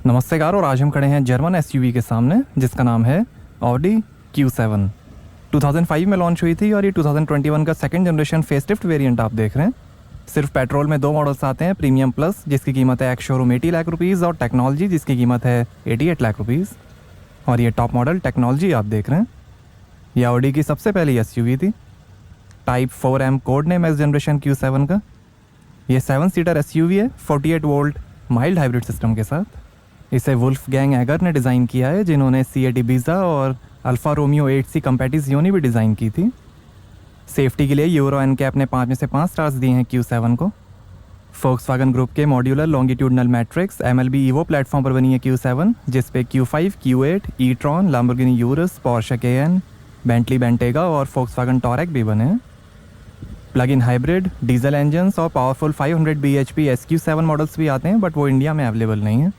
नमस्कार। और आज हम खड़े हैं जर्मन एसयूवी के सामने जिसका नाम है ऑडी Q7। 2005 में लॉन्च हुई थी और ये 2021 का सेकंड जनरेशन फेसलिफ्ट वेरिएंट आप देख रहे हैं। सिर्फ पेट्रोल में दो मॉडल्स आते हैं, प्रीमियम प्लस जिसकी कीमत है एक्स शोरूम 80 लाख रुपीज़ और टेक्नोलॉजी जिसकी कीमत है 88 लाख रुपीज़। और ये टॉप मॉडल टेक्नोलॉजी आप देख रहे हैं। यह ऑडी की सबसे पहली एसयूवी थी। टाइप 4M कोड नेम इस जनरेशन Q7 का। ये 7 सीटर एसयूवी है 48 वोल्ट माइल्ड हाइब्रिड सिस्टम के साथ। इसे वुल्फ गैंग एगर ने डिज़ाइन किया है, जिन्होंने C80 बीजा और अल्फ़ा रोमियो 8C कंपैटिजियोनी भी डिज़ाइन की थी। सेफ्टी के लिए यूरो NCAP ने 5 में से 5 स्टार्स दिए हैं Q7 को। फोक्सवैगन ग्रुप के modular longitudinal matrix MLB Evo platform पर बनी है Q7, जिस पे Q5, Q8, e-tron, Lamborghini Urus, Porsche Cayenne, Bentley Bentayga और फोक्सवैगन टॉरक भी बने हैं। Plug in hybrid, diesel engines और पावरफुल 500 bhp SQ7 मॉडल्स भी आते हैं, बट वो इंडिया में अवेलेबल नहीं है।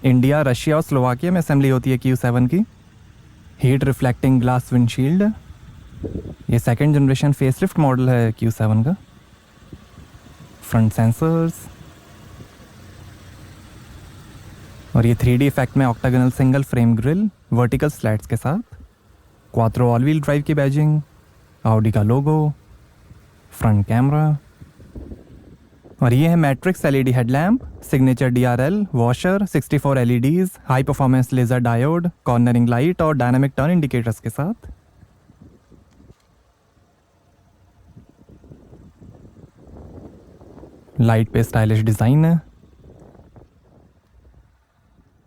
इंडिया, रशिया और स्लोवाकिया में असेंबली होती है Q7 की। Heat reflecting glass windshield. ये सेकंड जनरेशन फेसलिफ्ट मॉडल है Q7 का। फ्रंट सेंसर्स और ये 3D इफेक्ट में octagonal single frame grille vertical slats के साथ। क्वात्रो ऑल व्हील ड्राइव की बैजिंग, ऑडी का लोगो, फ्रंट कैमरा। और ये है matrix LED headlamp, signature DRL, washer, 64 LEDs, high performance laser diode, cornering light और डायनामिक टर्न इंडिकेटर्स के साथ। लाइट पे स्टाइलिश डिजाइन है।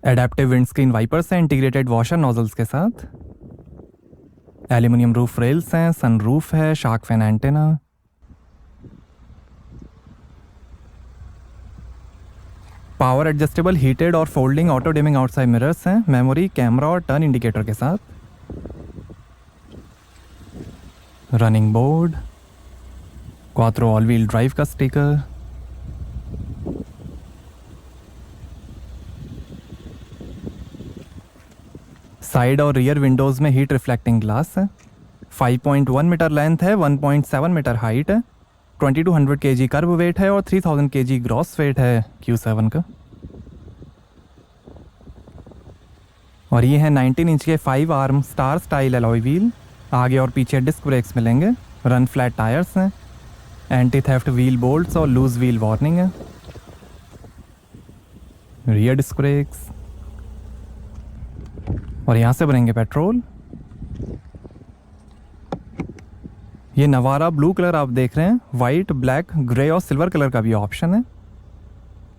एडेप्टिव विंडस्क्रीन वाइपर्स हैं इंटीग्रेटेड वॉशर नोजल्स के साथ। एल्यूमिनियम रूफ रेल्स हैं, सनरूफ है, shark fin antenna. Power adjustable heated और folding auto dimming outside mirrors हैं, मेमोरी, कैमरा और टर्न इंडिकेटर के साथ। Running board, quattro all wheel drive का स्टिकर। साइड और रियर विंडोज में हीट रिफ्लेक्टिंग ग्लास है। 5.1 मीटर लेंथ है, 1.7 मीटर हाइट है, 2200 kg कर्व वेट है और 3000 kg ग्रॉस वेट है Q7 का। और ये है 19 इंच के 5 arm star style alloy wheel. आगे और पीछे डिस्क ब्रेक्स मिलेंगे। रन फ्लैट टायर्स हैं। एंटी थेफ्ट व्हील बोल्ट्स और लूज व्हील वार्निंग है। Rear disc brakes. और यहाँ से भरेंगे पेट्रोल। ये नवारा ब्लू कलर आप देख रहे हैं। वाइट, ब्लैक, ग्रे और सिल्वर कलर का भी ऑप्शन है।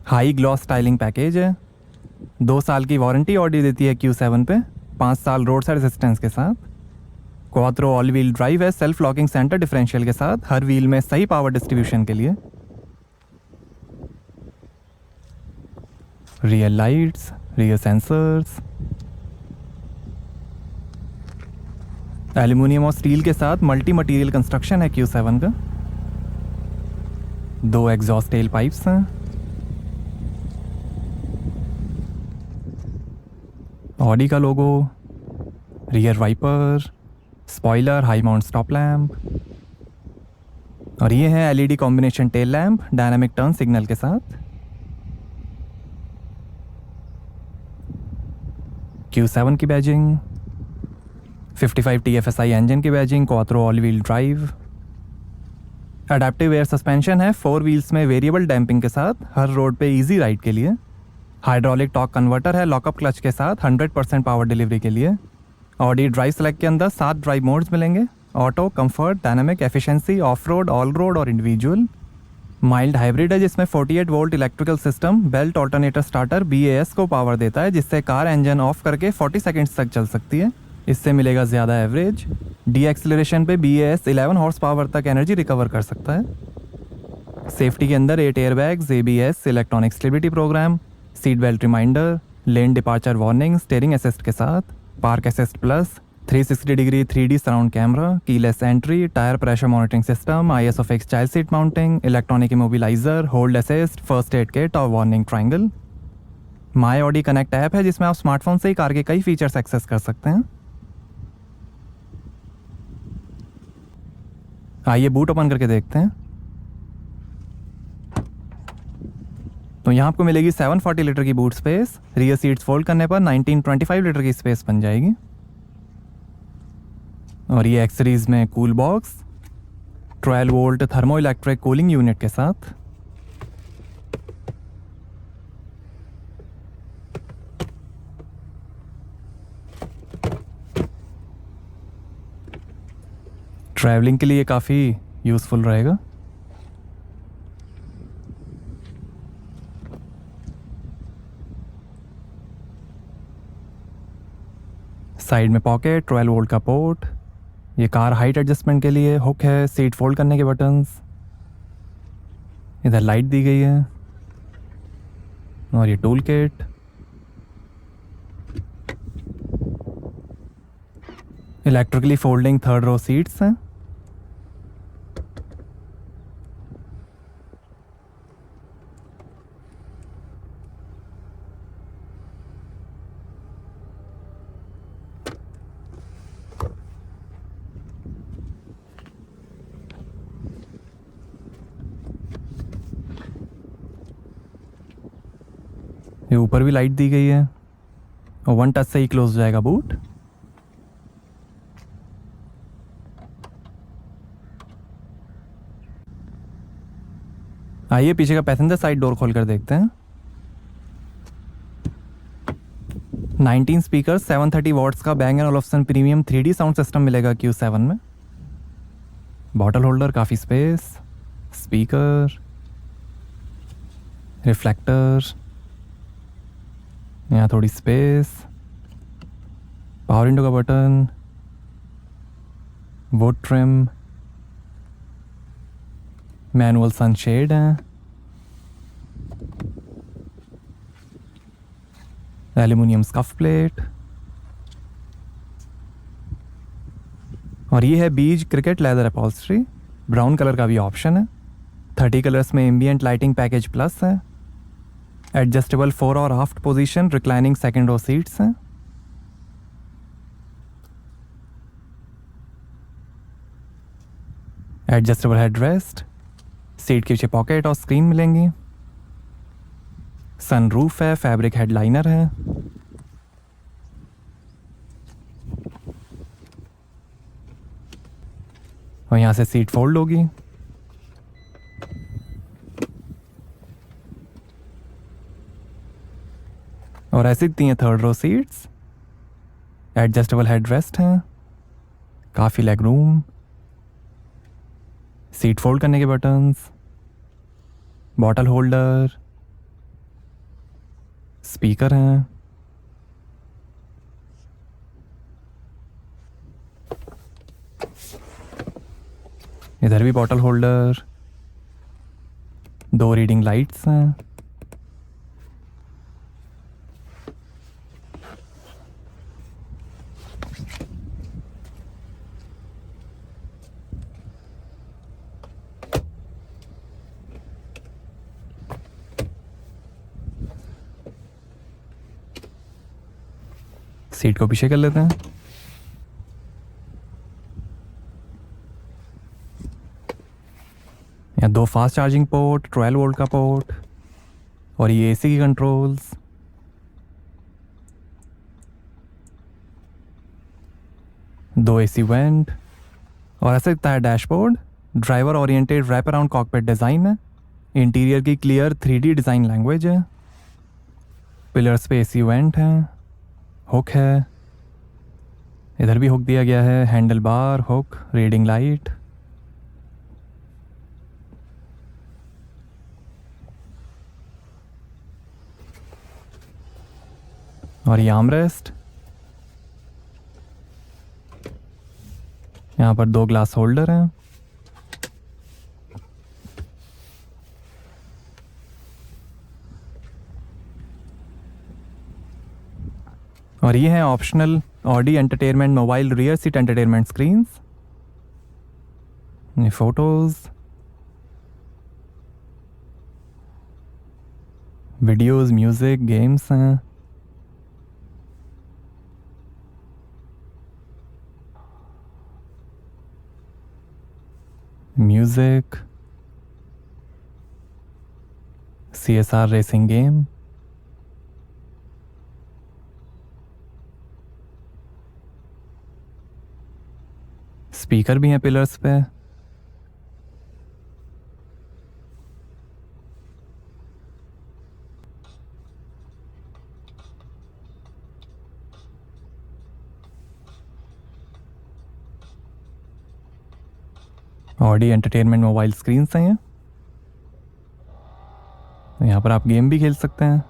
हाई ग्लॉस स्टाइलिंग पैकेज है। 2 साल की वारंटी ऑडी देती है Q7 पे, 5 साल रोड साइड असिस्टेंस के साथ। क्वात्रो ऑल व्हील ड्राइव है सेल्फ लॉकिंग सेंटर डिफरेंशियल के साथ, हर व्हील में सही पावर डिस्ट्रीब्यूशन के लिए। Rear lights, rear sensors. Aluminium और स्टील के साथ मल्टी मटेरियल कंस्ट्रक्शन है Q7 का। 2 एग्जॉस्ट टेल पाइप्स हैं। ऑडी का logo, rear wiper, spoiler, high mount stop lamp. और ये है LED combination tail lamp dynamic turn signal के साथ। Q7 की बैजिंग, 55 TFSI इंजन की badging, quattro all wheel drive. Adaptive air suspension है 4 व्हील्स में वेरिएबल डैम्पिंग के साथ, हर रोड पे इजी राइड के लिए। हाइड्रोलिक टॉर्क कन्वर्टर है लॉकअप क्लच के साथ 100% पावर डिलीवरी के लिए। ऑडी ड्राइव सेलेक्ट के अंदर 7 ड्राइव मोड्स मिलेंगे। Auto, comfort, dynamic, efficiency, of road, all road और इंडिविजुअल। माइल्ड हाइब्रिड है जिसमें 48 volt electrical system belt alternator starter BAS को पावर देता है, जिससे कार इंजन ऑफ करके 40 सेकेंड्स तक चल सकती है। इससे मिलेगा ज़्यादा एवरेज। डी एक्सेलरेशन पे BAS 11 हॉर्स पावर तक एनर्जी रिकवर कर सकता है। सेफ्टी के अंदर 8 airbags, ABS, electronic stability program, seat belt reminder, lane departure warning, steering assist के साथ, park assist plus, 360 degree 3D surround camera, keyless entry, tyre pressure monitoring system, ISO fix child seat mounting, electronic immobiliser, hold assist, first aid kit और warning triangle. My Audi connect app है जिसमें आप smartphone से ही car के कई features access कर सकते हैं। आइए बूट ओपन करके देखते हैं। तो तो यहाँ आपको मिलेगी 740 लीटर की boot space. Rear seats fold करने पर 1925 लीटर की स्पेस बन जाएगी। और ये एक्सेसरीज में cool box, 12 volt thermo electric cooling unit के साथ। ट्रैवलिंग के लिए काफ़ी यूज़फुल रहेगा। साइड में पॉकेट, 12 वोल्ट का पोर्ट, ये कार हाइट एडजस्टमेंट के लिए हुक है, सीट फोल्ड करने के बटन्स, इधर लाइट दी गई है और ये tool kit. Electrically folding third row seats हैं। ये ऊपर भी लाइट दी गई है और 1 टच से ही क्लोज हो जाएगा बूट। आइए पीछे का पैसेंजर साइड डोर खोल कर देखते हैं। 19 स्पीकर 730 वॉट्स का Bang & Olufsen premium 3D sound system मिलेगा Q7 में। बॉटल होल्डर, काफ़ी स्पेस, स्पीकर, रिफ्लेक्टर, यहाँ थोड़ी स्पेस, पावर विंडो का button, wood trim, manual sunshade है, एल्यूमिनियम स्कफ प्लेट, और ये है beige cricket leather upholstery. Brown colour का भी ऑप्शन है। 30 कलर्स में एम्बियंट लाइटिंग पैकेज प्लस है। एडजस्टेबल 4 और aft position reclining second row seats हैं। एडजस्टेबल हेडरेस्ट, सीट के पीछे पॉकेट और स्क्रीन मिलेंगी। सनरूफ है, फैब्रिक हेडलाइनर है। और यहाँ से सीट फोल्ड होगी। और ऐसी दिखती हैं third row seats. Adjustable headrest हैं, काफ़ी लेग रूम, सीट फोल्ड करने के बटन्स, बॉटल होल्डर, स्पीकर हैं। इधर भी बॉटल होल्डर, 2 रीडिंग लाइट्स हैं। सीट को पीछे कर लेते हैं। यहाँ 2 फास्ट चार्जिंग पोर्ट, 12 वोल्ट का पोर्ट, और ये एसी की कंट्रोल्स। दो एसी वेंट, और ऐसे दिखता है dashboard. Driver oriented wrap around cockpit design है। इंटीरियर की क्लियर 3D डिज़ाइन लैंग्वेज है। पिलर्स पे एसी वेंट है, हुक है, इधर भी हुक दिया गया है। Handle bar, hook, reading light, और ये आर्मरेस्ट। यहाँ पर 2 ग्लास होल्डर हैं। और ये हैं optional Audi entertainment mobile rear seat entertainment screens. ये फोटोज, वीडियोस, म्यूजिक, गेम्स हैं। Music, CSR racing game, speaker भी हैं पिलर्स पे। ऑडी एंटरटेनमेंट मोबाइल स्क्रीन हैं ये। यहाँ पर आप गेम भी खेल सकते हैं।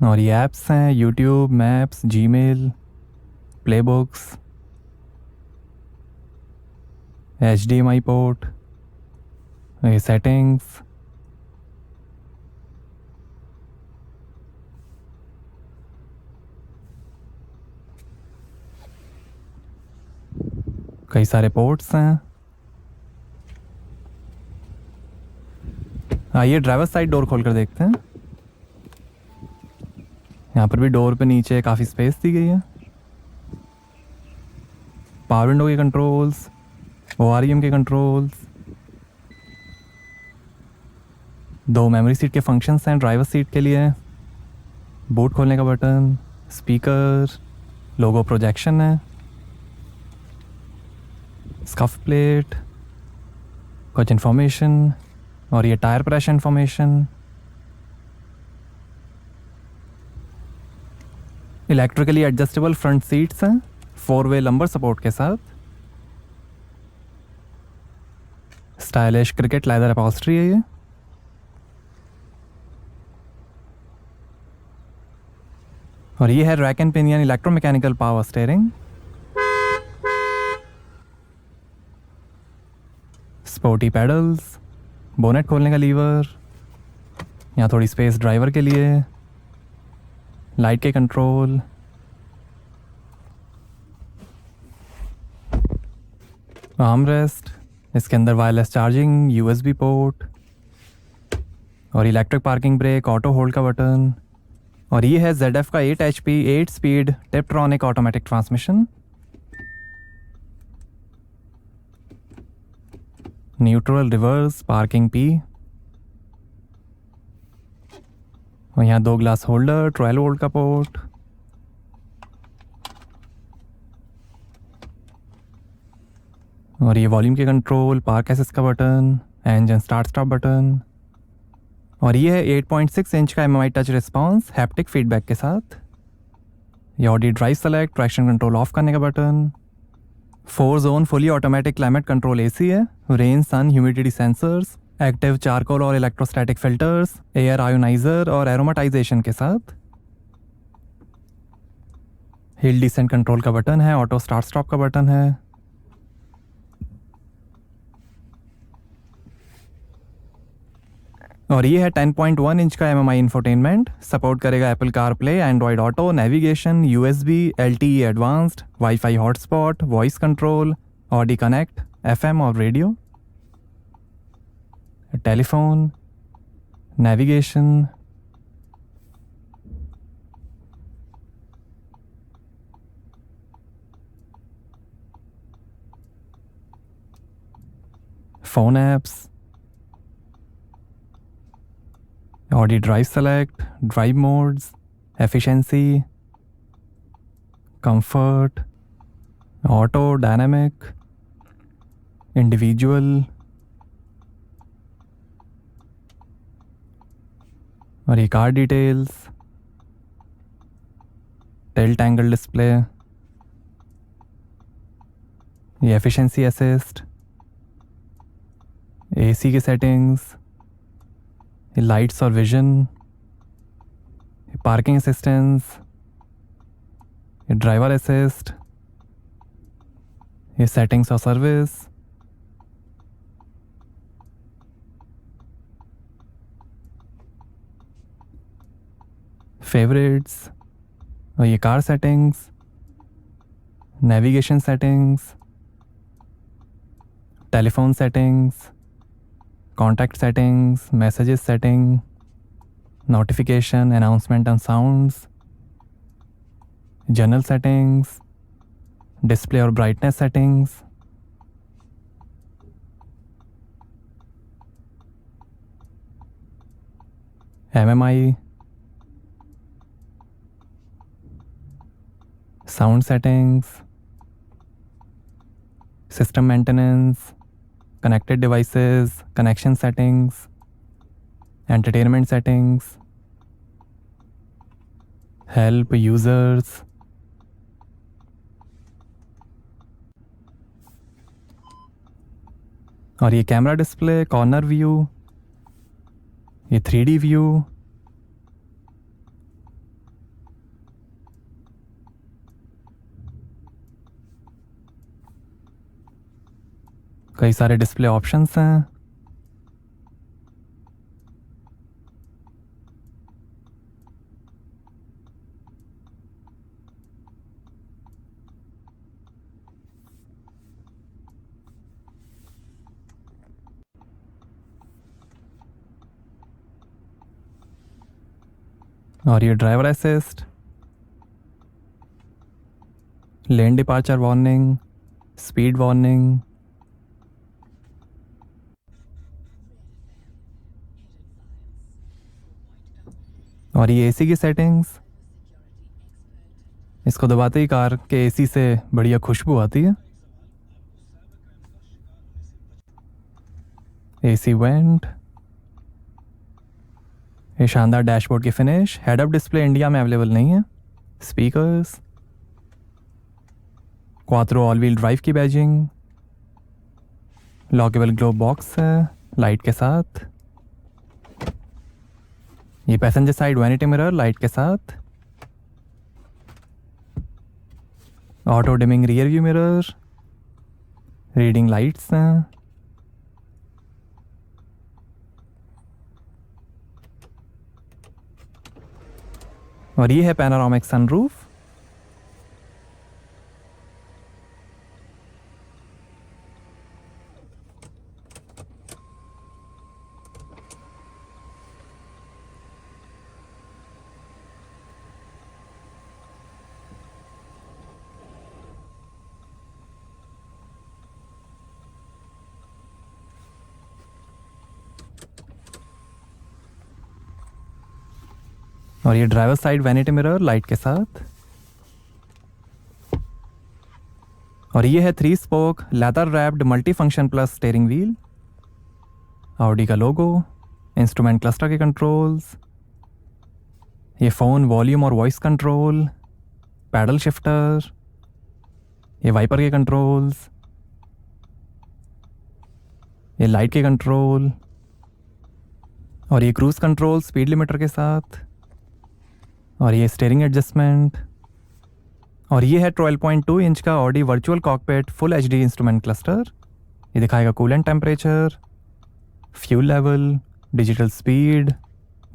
और ये ऐप्स हैं, YouTube, Maps, Gmail, Play Books, HDMI port, ये सेटिंग्स, कई सारे पोर्ट्स हैं। आइए ड्राइवर साइड डोर खोल कर देखते हैं। यहाँ पर भी डोर पे नीचे काफ़ी स्पेस दी गई है। पावर विंडो के कंट्रोल्स, OREM के कंट्रोल्स, 2 मेमोरी सीट के फंक्शंस हैं ड्राइवर सीट के लिए, बूट खोलने का बटन, स्पीकर, लोगो प्रोजेक्शन है, स्कफ प्लेट, कुछ इन्फॉर्मेशन, और ये tyre pressure information. Electrically adjustable front seats हैं 4-वे लंबर सपोर्ट के साथ। स्टाइलिश क्रिकेट लेदर अपॉल्स्ट्री है ये। और ये है rack and pinion electromechanical power steering. Sporty paddles, bonnet खोलने का लीवर, यहाँ थोड़ी स्पेस ड्राइवर के लिए, लाइट के कंट्रोल, आर्मरेस्ट, इसके अंदर वायरलेस चार्जिंग, USB पोर्ट, और electric parking brake, auto hold का बटन। और ये है ZF का 8 HP 8 speed tiptronic automatic transmission. Neutral, reverse, parking P, और यहाँ 2 ग्लास होल्डर, 12 वोल्ट का पोर्ट, और ये वॉल्यूम के कंट्रोल, पार्क असिस्ट का button, engine start stop button. और ये है 8.6 इंच का MMI touch response haptic feedback के साथ। ये Audi drive select, traction control of करने का button, 4 zone fully automatic climate control AC है, रेन सन ह्यूमिडिटी सेंसर्स, एक्टिव चारकोल और इलेक्ट्रोस्टैटिक फिल्टर्स, एयर आयोनाइजर और एरोमेटाइजेशन के साथ। हिल डिसेंट कंट्रोल का बटन है, ऑटो स्टार्ट स्टॉप का बटन है। और ये है 10.1 इंच का MMI इंफोटेनमेंट, सपोर्ट करेगा Apple CarPlay, Android auto, navigation, USB, LTE advanced, wifi hotspot, voice control, Audi connect, FM और radio, telephone, navigation, phone apps, Audi drive select, drive modes, efficiency, comfort, auto, dynamic, individual, और ये car details, tilt angle display, ये efficiency assist, AC की settings, ये lights और vision, ये parking assistance, ये driver assist, ये सेटिंग्स और सर्विस, फेवरेट्स, और ये car settings, navigation settings, telephone settings, contact settings, messages setting, notification, announcement and sounds, general settings, display और brightness settings, MMI, sound settings, system maintenance, connected devices, connection settings, entertainment settings, help users, और ये camera display, corner view, ये 3D view, कई सारे display options हैं। और ये driver assist, लेन departure warning, speed warning, और ये एसी की सेटिंग्स, इसको दबाते ही कार के एसी से बढ़िया खुशबू आती है। एसी वेंट, ये शानदार डैशबोर्ड की finish, head up display India में अवेलेबल नहीं है। Speakers, quattro all wheel drive की बैजिंग, लॉकेबल ग्लोब बॉक्स है लाइट के साथ, ये passenger side vanity mirror light के साथ, auto dimming rear view mirror, reading lights हैं, और ये है पैनोरामिक सनरूफ। और ये driver side vanity mirror light के साथ, और ये है 3 spoke leather wrapped multi function plus steering wheel, Audi का लोगो, इंस्ट्रूमेंट क्लस्टर के कंट्रोल्स, ये फ़ोन वॉल्यूम और वॉइस कंट्रोल, पैडल शिफ्टर, ये वाइपर के कंट्रोल्स, ये लाइट के कंट्रोल, और ये क्रूज कंट्रोल स्पीड लिमिटर के साथ, और ये स्टीयरिंग एडजस्टमेंट, और ये है 12.2 इंच का Audi virtual cockpit full HD instrument cluster. ये दिखाएगा coolant temperature, fuel level, digital speed,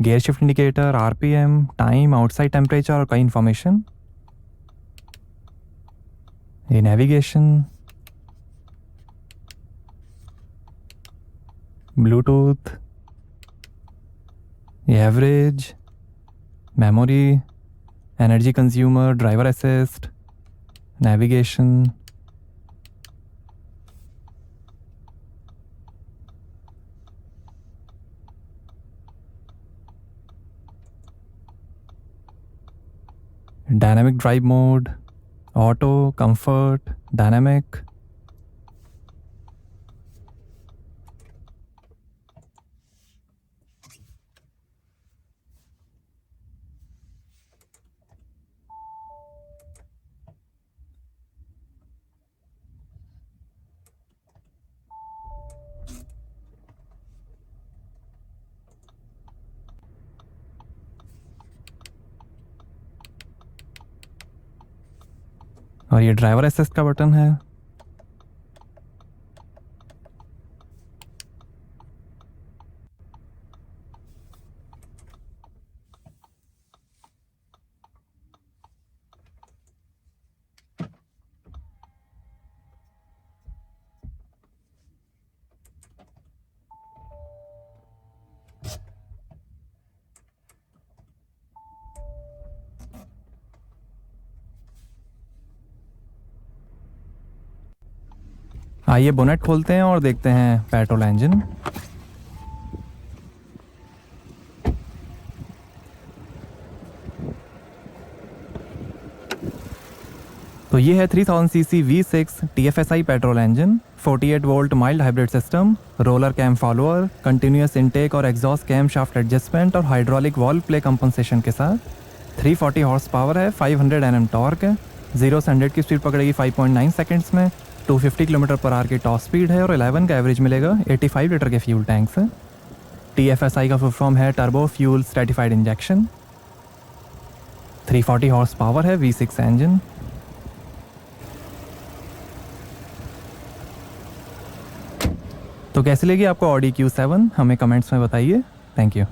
gear shift indicator, RPM, time, outside temperature और कई इंफॉर्मेशन। ये नेविगेशन, ब्लूटूथ, ये average, memory, energy consumer, driver assist, navigation, dynamic drive mode, auto, comfort, dynamic, और ये driver assist का button है। आइए bonnet खोलते हैं और देखते हैं पेट्रोल इंजन। तो ये है 3000 CC V6 TFSI petrol engine, 48 volt mild hybrid system, roller cam follower, continuous intake और एग्जॉस्ट कैम शाफ्ट एडजस्टमेंट और हाइड्रोलिक वॉल्व प्ले कंपनसेशन के साथ। 340 हॉर्स पावर है, 500 Nm टॉर्क है, 0 से 100 की स्पीड पकड़ेगी 5.9 सेकंड्स में, 250 किलोमीटर पर आवर की टॉप स्पीड है और 11 का एवरेज मिलेगा। 85 लीटर के फ्यूल टैंक से। TFSI का फुल फॉर्म है turbo fuel stratified injection. 340 horse power है, V6 इंजन। तो कैसी लगी आपको ऑडी Q7? हमें कमेंट्स में बताइए। Thank you.